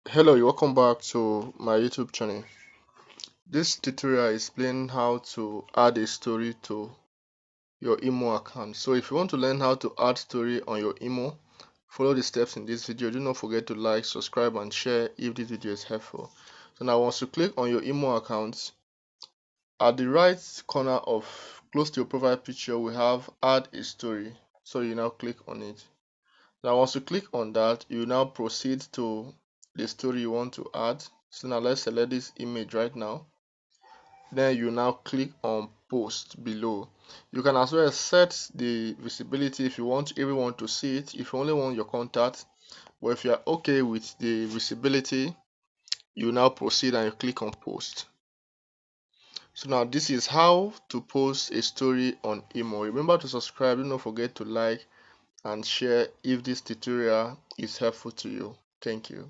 Hello, welcome back to my YouTube channel. This tutorial explains how to add a story to your Imo account. So if you want to learn how to add story on your Imo, follow the steps in this video. Do not forget to like, subscribe and share if this video is helpful. So now once you click on your Imo account, at the right corner of close to your profile picture, we have add a story. So you now click on it. Now once you click on that, you now proceed to the story you want to add. So now let's select this image right now. Then you now click on post below. You can as well set the visibility if you want everyone to see it, if you only want your contact. But if you are okay with the visibility, you now proceed and you click on post. So now this is how to post a story on Imo. Remember to subscribe, do not forget to like and share if this tutorial is helpful to you. Thank you.